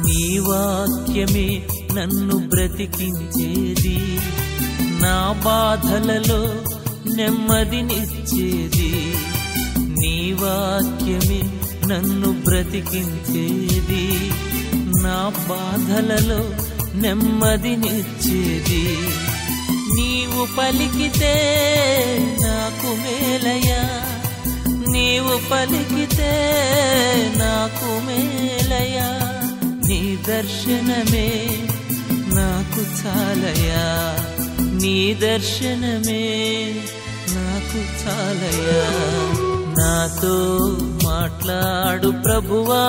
నీ వాక్యమే నన్ను బ్రతికించేది, నా బాధలలో నెమ్మదినిచ్చేది. నీ వాక్యమే నన్ను బ్రతికించేది, నా బాధలలో నెమ్మదినిచ్చేది. నీవు పలికితే నాకు మేలయా, నీవు పలికితే నాకు మేలయా. నీ దర్శనమే నాకు చాలయా, నీ దర్శనమే నాకు చాలయా. నాతో మాట్లాడు ప్రభువా,